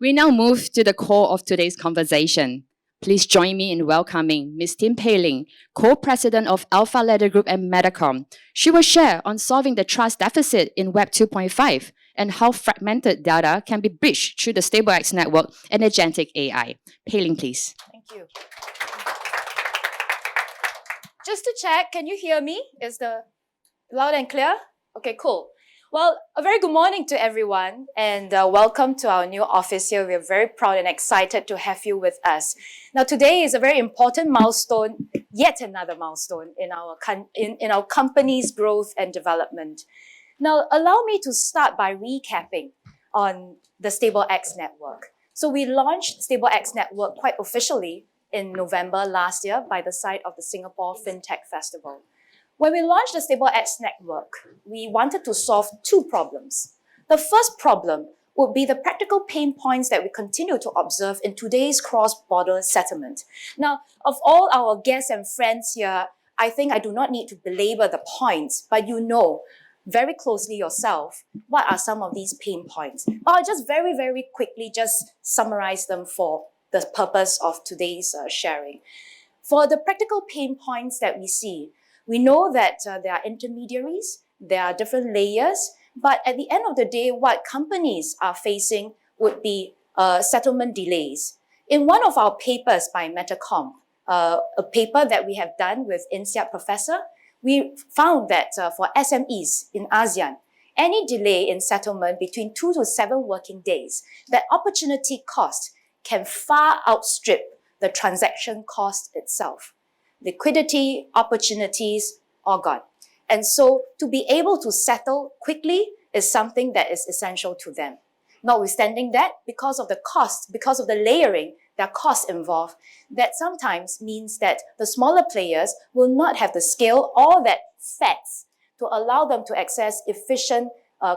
We now move to the core of today's conversation. Please join me in welcoming Ms. Tim Ling, co-president of Alpha Ladder Group and MetaComp. She will share on solving the trust deficit in Web 2.5 and how fragmented data can be breached through the StableX network and agentic AI. Ling, please. Thank you. Just to check, can you hear me? Is the loud and clear? Okay, cool. Well, a very good morning to everyone and welcome to our new office here. We're very proud and excited to have you with us. Now, today is a very important milestone, yet another milestone in our company's growth and development. Now, allow me to start by recapping on the StableX network. So we launched StableX network quite officially in November last year by the side of the Singapore FinTech Festival. When we launched the StableX network, we wanted to solve two problems. The first problem would be the practical pain points that we continue to observe in today's cross-border settlement. Now, of all our guests and friends here, I think I do not need to belabor the points, but you know very closely yourself what are some of these pain points. I'll just very, very quickly just summarize them for the purpose of today's sharing. For the practical pain points that we see, we know that there are intermediaries, there are different layers, but at the end of the day, what companies are facing would be settlement delays. In one of our papers by MetaComp, a paper that we have done with INSEAD professor, we found that for SMEs in ASEAN, any delay in settlement between 2 to 7 working days, that opportunity cost can far outstrip the transaction cost itself. Liquidity, opportunities, all gone. And so to be able to settle quickly is something that is essential to them. Notwithstanding that, because of the cost, because of the layering, there are costs involved, that sometimes means that the smaller players will not have the scale or that fats to allow them to access efficient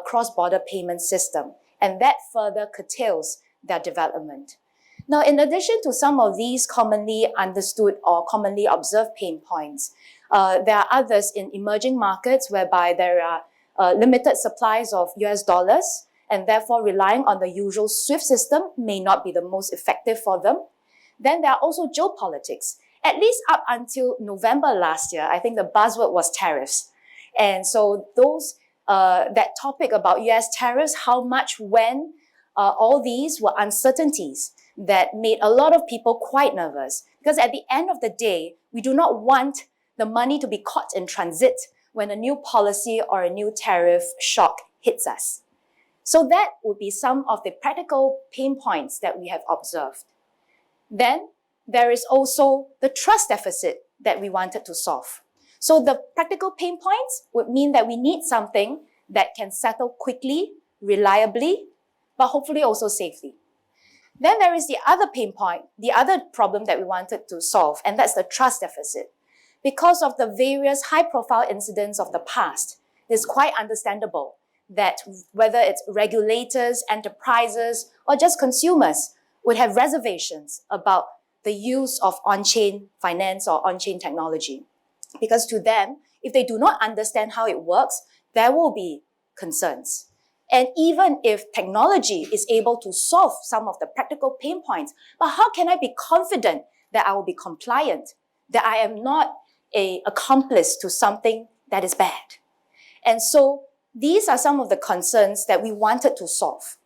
cross-border payment system. And that further curtails their development. Now, in addition to some of these commonly understood or commonly observed pain points, there are others in emerging markets whereby there are limited supplies of US dollars, and therefore relying on the usual SWIFT system may not be the most effective for them. Then there are also geopolitics. At least up until November last year, I think the buzzword was tariffs. And so that topic about US tariffs, how much, when, all these were uncertainties that made a lot of people quite nervous. Because at the end of the day, we do not want the money to be caught in transit when a new policy or a new tariff shock hits us. So that would be some of the practical pain points that we have observed. Then there is also the trust deficit that we wanted to solve. So the practical pain points would mean that we need something that can settle quickly, reliably, but hopefully also safely. Then there is the other pain point, the other problem that we wanted to solve, and that's the trust deficit. Because of the various high-profile incidents of the past, it's quite understandable that whether it's regulators, enterprises, or just consumers would have reservations about the use of on-chain finance or on-chain technology. Because to them, if they do not understand how it works, there will be concerns. And even if technology is able to solve some of the practical pain points, but how can I be confident that I will be compliant, that I am not an accomplice to something that is bad? And so these are some of the concerns that we wanted to solve.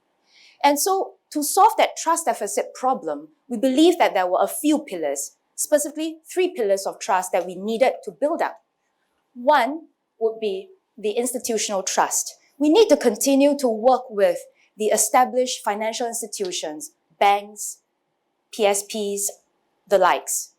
And so to solve that trust deficit problem, we believe that there were a few pillars, specifically 3 pillars of trust that we needed to build up. One would be the institutional trust. We need to continue to work with the established financial institutions, banks, PSPs, the likes,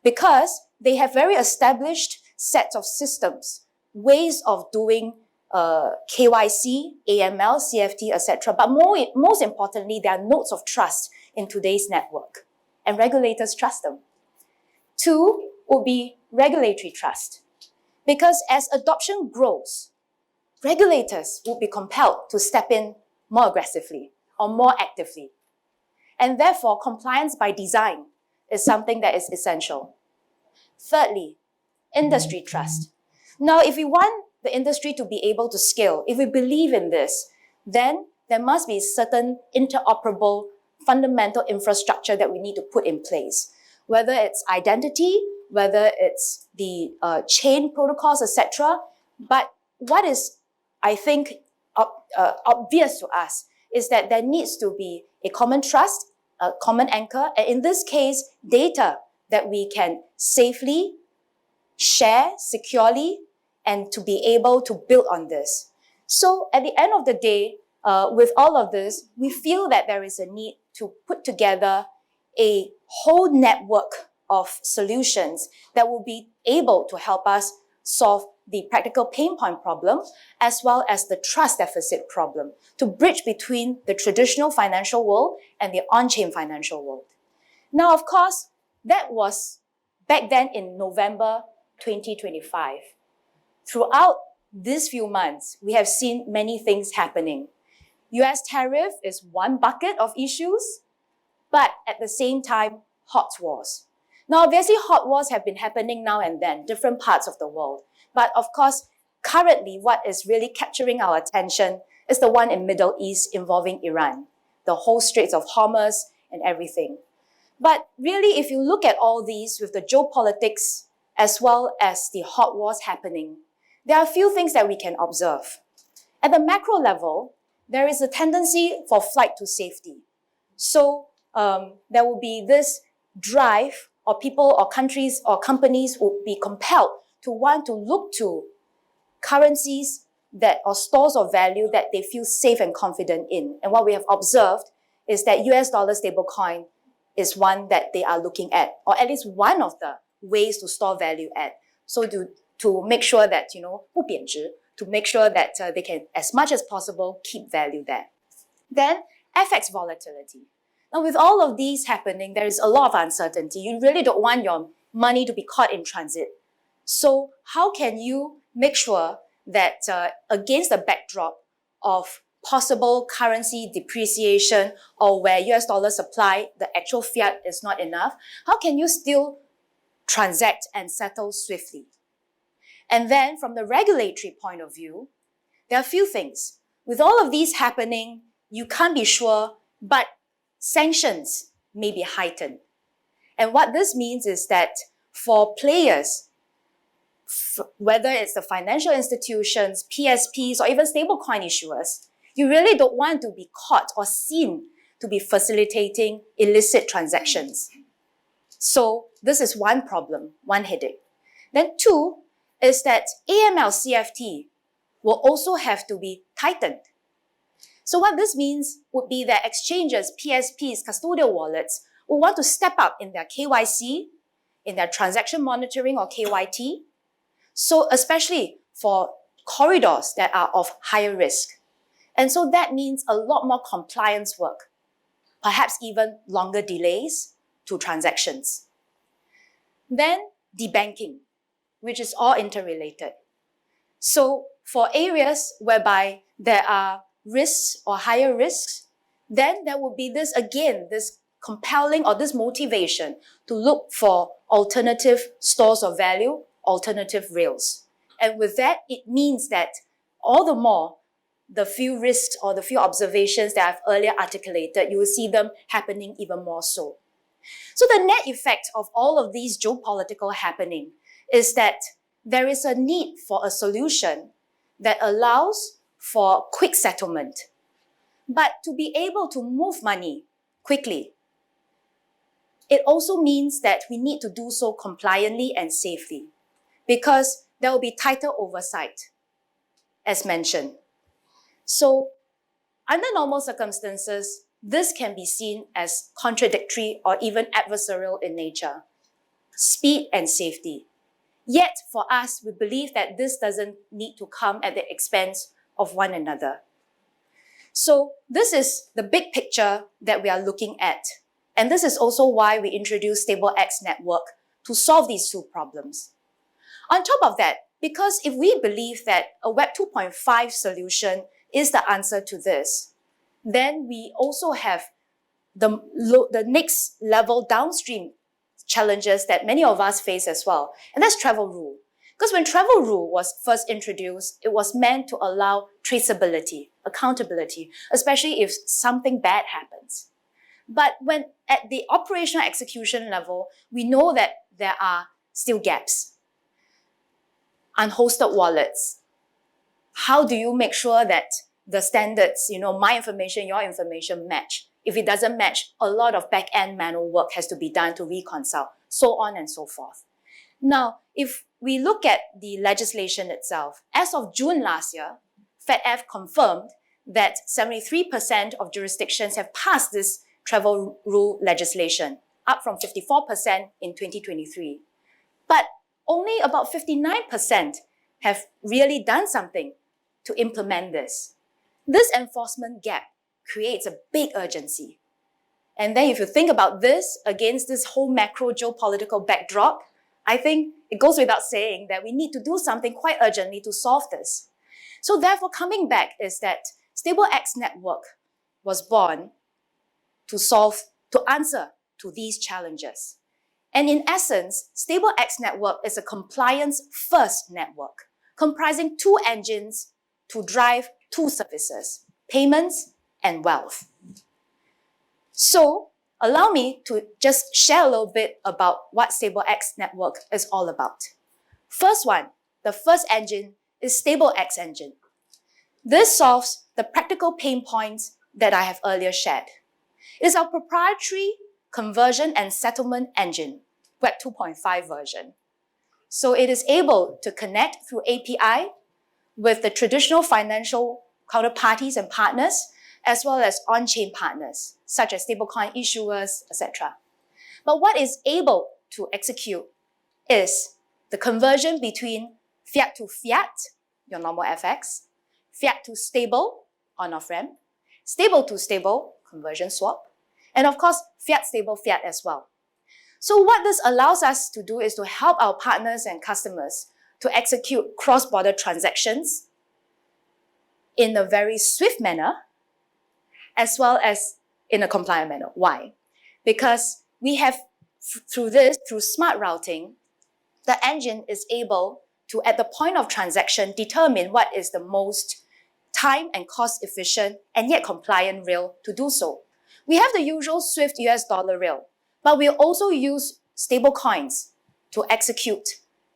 because they have very established sets of systems, ways of doing KYC, AML, CFT, etc. But most importantly, there are nodes of trust in today's network, and regulators trust them. 2 would be regulatory trust, because as adoption grows, regulators will be compelled to step in more aggressively or more actively. And therefore, compliance by design is something that is essential. Thirdly, industry trust. Now, if we want the industry to be able to scale, if we believe in this, then there must be certain interoperable fundamental infrastructure that we need to put in place, whether it's identity, whether it's the chain protocols, etc. But what is, I think, obvious to us is that there needs to be a common trust, a common anchor, and in this case, data that we can safely share securely and to be able to build on this. So at the end of the day, with all of this, we feel that there is a need to put together a whole network of solutions that will be able to help us solve the practical pain point problem as well as the trust deficit problem to bridge between the traditional financial world and the on-chain financial world. Now, of course, that was back then in November 2025. Throughout these few months, we have seen many things happening. US tariff is one bucket of issues, but at the same time, hot wars. Now, obviously, hot wars have been happening now and then, different parts of the world. But of course, currently, what is really capturing our attention is the one in Middle East involving Iran, the whole Straits of Hormuz and everything. But really, if you look at all these with the geopolitics as well as the hot wars happening, there are a few things that we can observe. At the macro level, there is a tendency for flight to safety. So there will be this drive, or people or countries or companies will be compelled to want to look to currencies that or stores of value that they feel safe and confident in. And what we have observed is that US dollar stablecoin is one that they are looking at, or at least one of the ways to store value at. So to make sure that, 不贬值, to make sure that they can, as much as possible, keep value there. Then, FX volatility. Now, with all of these happening, there is a lot of uncertainty. You really don't want your money to be caught in transit. So how can you make sure that against the backdrop of possible currency depreciation or where US dollar supply, the actual fiat is not enough, how can you still transact and settle swiftly? And then from the regulatory point of view, there are a few things. With all of these happening, you can't be sure, but sanctions may be heightened. And what this means is that for players, whether it's the financial institutions, PSPs, or even stablecoin issuers, you really don't want to be caught or seen to be facilitating illicit transactions. So this is one problem, one headache. Then two is that AML CFT will also have to be tightened. So what this means would be that exchanges, PSPs, custodial wallets will want to step up in their KYC, in their transaction monitoring or KYT. So especially for corridors that are of higher risk. And so that means a lot more compliance work, perhaps even longer delays to transactions. Then debanking, which is all interrelated. So for areas whereby there are risks or higher risks, then there will be this compelling or this motivation to look for alternative stores of value, alternative rails. And with that, it means that all the more the few risks or the few observations that I've earlier articulated, you will see them happening even more so. So the net effect of all of these geopolitical happening is that there is a need for a solution that allows for quick settlement. But to be able to move money quickly, it also means that we need to do so compliantly and safely, because there will be tighter oversight, as mentioned. So, under normal circumstances, this can be seen as contradictory or even adversarial in nature. Speed and safety. Yet, for us, we believe that this doesn't need to come at the expense of one another. So, this is the big picture that we are looking at. And this is also why we introduced StableX Network to solve these two problems. On top of that, because if we believe that a Web 2.5 solution is the answer to this, then we also have the next level downstream challenges that many of us face as well, and that's travel rule. Because when travel rule was first introduced, it was meant to allow traceability, accountability, especially if something bad happens. But when at the operational execution level, we know that there are still gaps. Unhosted wallets. How do you make sure that the standards, my information, your information match? If it doesn't match, a lot of back-end manual work has to be done to reconcile, so on and so forth. Now, if we look at the legislation itself, as of June last year, FATF confirmed that 73% of jurisdictions have passed this travel rule legislation, up from 54% in 2023. But only about 59% have really done something to implement this. This enforcement gap creates a big urgency. And then if you think about this against this whole macro geopolitical backdrop, I think it goes without saying that we need to do something quite urgently to solve this. So therefore, coming back is that StableX Network was born to answer to these challenges. And in essence, StableX Network is a compliance-first network, comprising two engines to drive two services, payments and wealth. So allow me to just share a little bit about what StableX Network is all about. First one, the first engine is StableX Engine. This solves the practical pain points that I have earlier shared. It is our proprietary conversion and settlement engine, Web 2.5 version. So it is able to connect through API with the traditional financial counterparties and partners, as well as on-chain partners, such as stablecoin issuers, etc. But what is able to execute is the conversion between fiat to fiat, your normal FX, fiat to stable, on-off ramp, stable to stable, conversion swap, and of course, fiat stable fiat as well. So what this allows us to do is to help our partners and customers to execute cross-border transactions in a very swift manner, as well as in a compliant manner. Why? Because we have, through smart routing, the engine is able to, at the point of transaction, determine what is the most time and cost efficient and yet compliant rail to do so. We have the usual SWIFT US dollar rail, but we also use stable coins to execute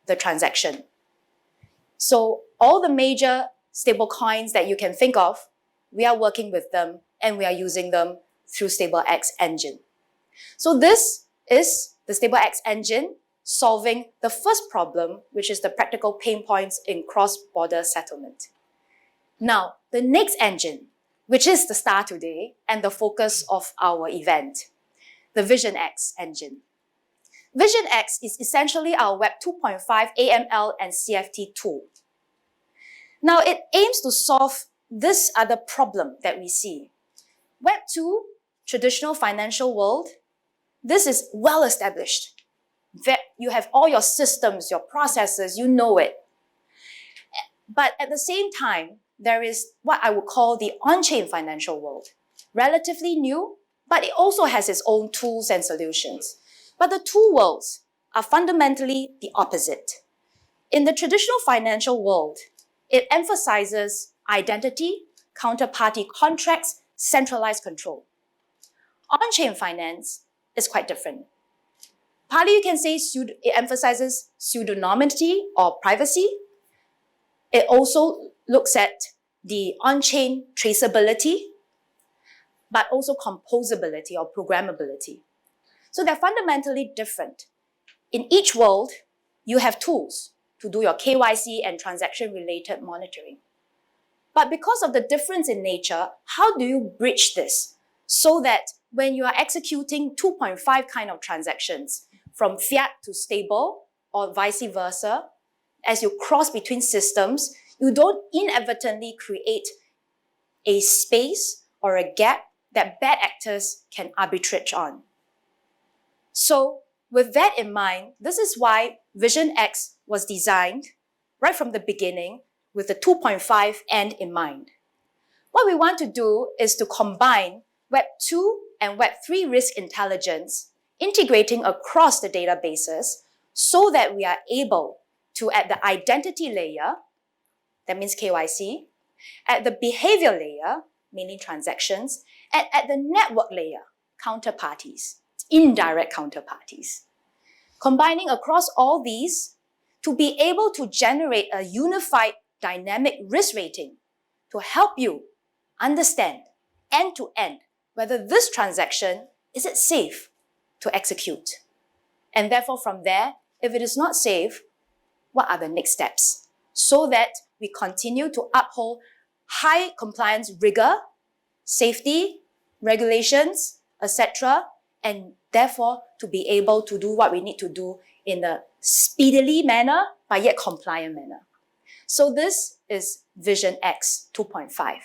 the transaction. So all the major stable coins that you can think of, we are working with them and we are using them through StableX Engine. So this is the StableX Engine solving the first problem, which is the practical pain points in cross-border settlement. Now, the next engine, which is the star today and the focus of our event, the VisionX engine. VisionX is essentially our Web 2.5 AML and CFT tool. Now, it aims to solve this other problem that we see. Web 2, traditional financial world, this is well established. You have all your systems, your processes, you know it. But at the same time, there is what I would call the on-chain financial world. Relatively new, but it also has its own tools and solutions. But the two worlds are fundamentally the opposite. In the traditional financial world, it emphasizes identity, counterparty contracts, centralized control. On-chain finance is quite different. Partly you can say it emphasizes pseudonymity or privacy. It also looks at the on-chain traceability, but also composability or programmability. So they're fundamentally different. In each world, you have tools to do your KYC and transaction-related monitoring. But because of the difference in nature, how do you bridge this so that when you are executing 2.5 kind of transactions, from fiat to stable or vice versa, as you cross between systems, you don't inadvertently create a space or a gap that bad actors can arbitrage on. So with that in mind, this is why VisionX was designed right from the beginning with the 2.5 end in mind. What we want to do is to combine Web 2 and Web 3 risk intelligence, integrating across the databases so that we are able to, at the identity layer, that means KYC, at the behavior layer, mainly transactions, and at the network layer, counterparties, indirect counterparties. Combining across all these to be able to generate a unified dynamic risk rating to help you understand end to end whether this transaction is it safe to execute. And therefore from there, if it is not safe, what are the next steps? So that we continue to uphold high compliance rigor, safety, regulations, etc., and therefore to be able to do what we need to do in a speedily manner, but yet compliant manner. So this is VisionX 2.5.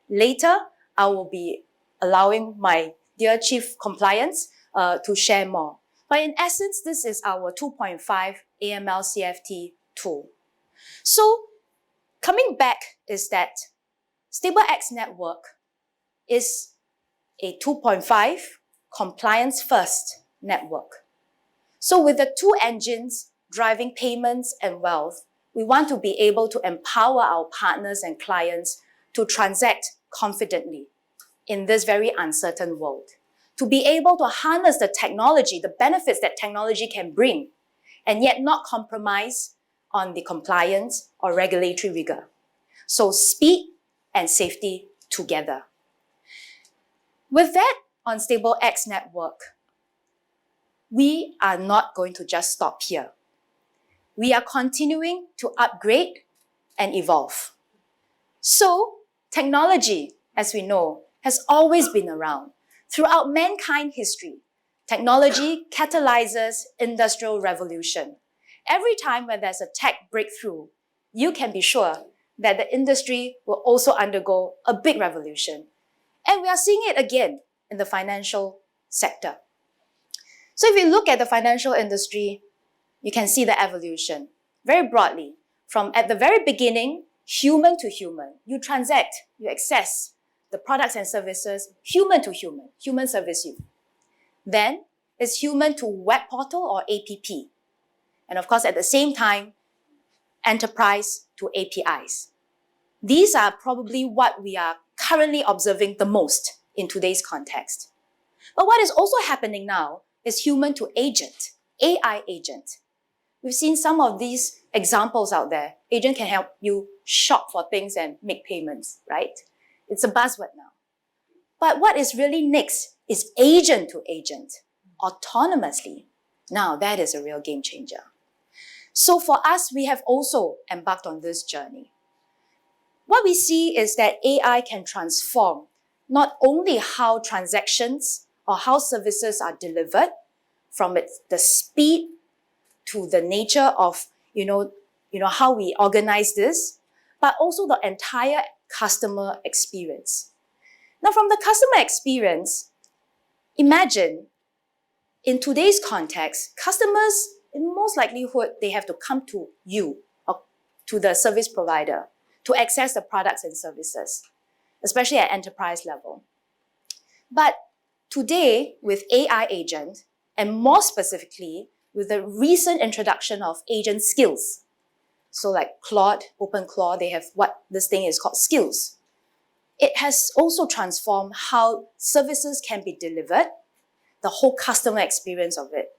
Later, I will be allowing my dear Chief Compliance to share more. But in essence, this is our 2.5 AML CFT tool. So coming back is that StableX network is a 2.5 compliance first network. So with the two engines driving payments and wealth, we want to be able to empower our partners and clients to transact confidently in this very uncertain world, to be able to harness the technology, the benefits that technology can bring, and yet not compromise on the compliance or regulatory rigor. So speed and safety together. With that, on StableX network, we are not going to just stop here. We are continuing to upgrade and evolve. So, technology, as we know, has always been around. Throughout mankind history, technology catalyzes industrial revolution. Every time when there's a tech breakthrough, you can be sure that the industry will also undergo a big revolution. And we are seeing it again in the financial sector. So if you look at the financial industry, you can see the evolution very broadly. From at the very beginning, human to human. You transact, you access the products and services, human to human. Human service you. Then it's human to web portal or APP. And of course, at the same time, enterprise to APIs. These are probably what we are currently observing the most in today's context. But what is also happening now is human to agent, AI agent. We've seen some of these examples out there. Agent can help you shop for things and make payments, right? It's a buzzword now. But what is really next is agent to agent, autonomously. Now that is a real game changer. So for us, we have also embarked on this journey. What we see is that AI can transform not only how transactions or how services are delivered, from the speed to the nature of how we organize this, but also the entire customer experience. Now, from the customer experience, imagine in today's context, customers, in most likelihood, they have to come to you or to the service provider to access the products and services, especially at enterprise level. But today, with AI agent, and more specifically, with the recent introduction of agent skills, so like Claude, OpenClaw, they have what this thing is called skills. It has also transformed how services can be delivered, the whole customer experience of it.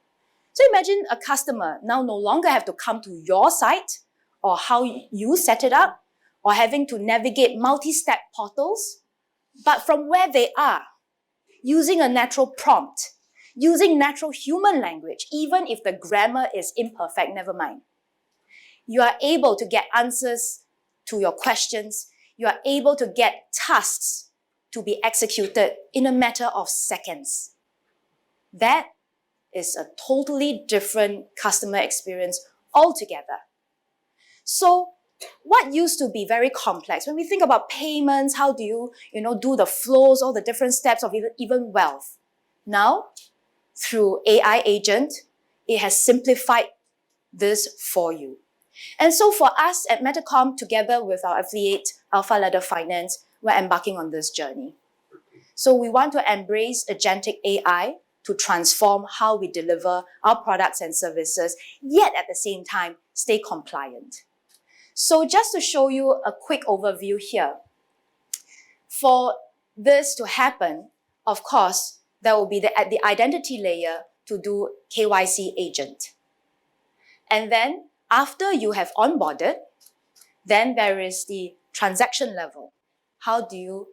So imagine a customer now no longer have to come to your site or how you set it up or having to navigate multi-step portals, but from where they are, using a natural prompt, using natural human language, even if the grammar is imperfect, never mind. You are able to get answers to your questions. You are able to get tasks to be executed in a matter of seconds. That is a totally different customer experience altogether. So what used to be very complex, when we think about payments, how do you do the flows, all the different steps of even wealth. Now, through AI agent, it has simplified this for you. And so for us at MetaComp, together with our affiliate Alpha Ladder Finance, we're embarking on this journey. So we want to embrace agentic AI to transform how we deliver our products and services, yet at the same time, stay compliant. So just to show you a quick overview here, for this to happen, of course, there will be at the identity layer to do KYC agent. And then after you have onboarded, then there is the transaction level. How do you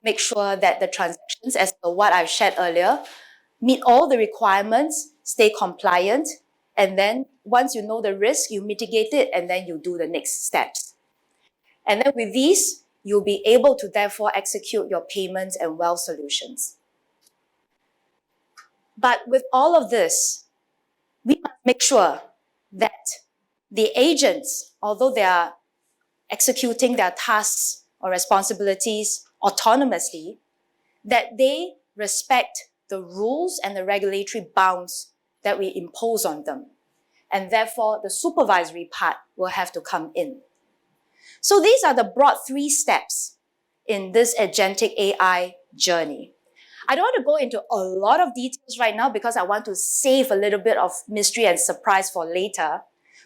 make sure that the transactions, as per what I've shared earlier, meet all the requirements, stay compliant, and then once you know the risk, you mitigate it, and then you do the next steps. And then with these, you'll be able to therefore execute your payments and wealth solutions. But with all of this, we must make sure that the agents, although they are executing their tasks or responsibilities autonomously, that they respect the rules and the regulatory bounds that we impose on them. And therefore, the supervisory part will have to come in. So these are the broad 3 steps in this agentic AI journey. I don't want to go into a lot of details right now because I want to save a little bit of mystery and surprise for later.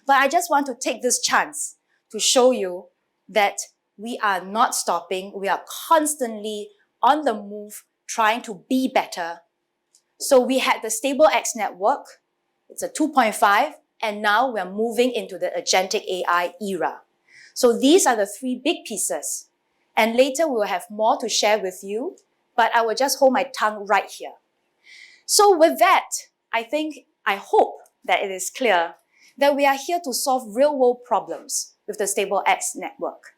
But I just want to take this chance to show you that we are not stopping. We are constantly on the move, trying to be better. So we had the StableX network. It's a 2.5, and now we're moving into the agentic AI era. So these are the 3 big pieces. And later we will have more to share with you, but I will just hold my tongue right here. So with that, I hope that it is clear that we are here to solve real-world problems with the StableX network.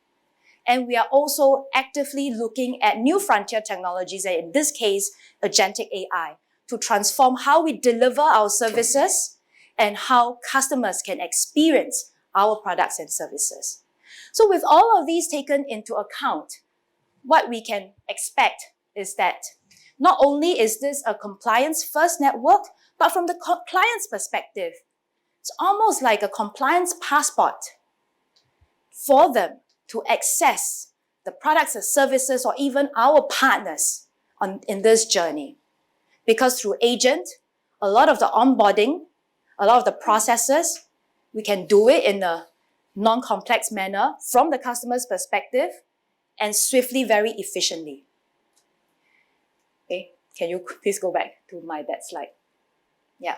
And we are also actively looking at new frontier technologies, and in this case, agentic AI, to transform how we deliver our services and how customers can experience our products and services. So with all of these taken into account, what we can expect is that not only is this a compliance-first network, but from the client's perspective, it's almost like a compliance passport for them to access the products and services or even our partners in this journey. Because through agent, a lot of the onboarding, a lot of the processes, we can do it in a non-complex manner from the customer's perspective and swiftly, very efficiently. Okay, can you please go back to that slide? Yeah.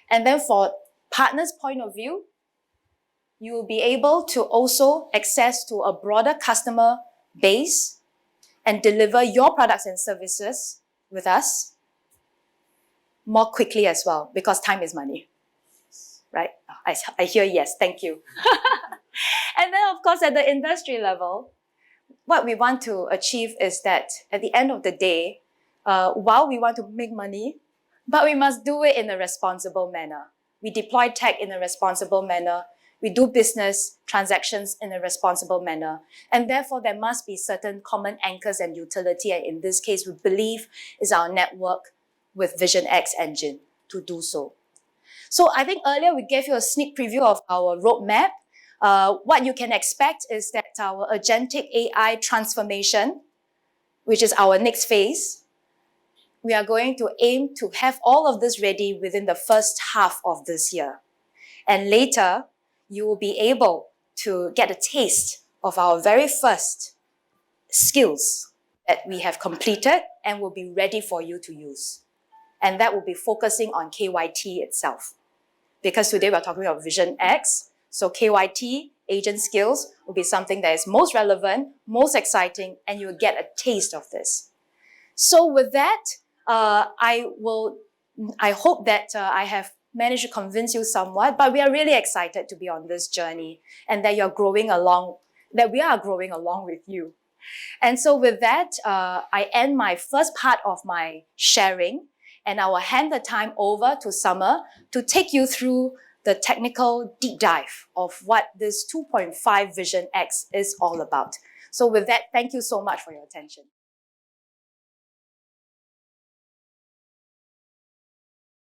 And then for partners' point of view, you will be able to also access to a broader customer base and deliver your products and services with us more quickly as well, because time is money, right? I hear yes, thank you. And then of course at the industry level, what we want to achieve is that at the end of the day, while we want to make money, but we must do it in a responsible manner. We deploy tech in a responsible manner. We do business transactions in a responsible manner. And therefore, there must be certain common anchors and utility. And in this case, we believe is our network with VisionX engine to do so. So I think earlier we gave you a sneak preview of our roadmap. What you can expect is that our agentic AI transformation, which is our next phase, we are going to aim to have all of this ready within the first half of this year. And later, you will be able to get a taste of our very first skills that we have completed and will be ready for you to use. And that will be focusing on KYT itself. Because today we're talking about VisionX, so KYT, agent skills, will be something that is most relevant, most exciting, and you'll get a taste of this. So with that, I hope that I have managed to convince you somewhat, but we are really excited to be on this journey and that we are growing along with you. And so with that, I end my first part of my sharing, and I will hand the time over to Summer to take you through the technical deep dive of what this 2.5 VisionX is all about. So with that, thank you so much for your attention.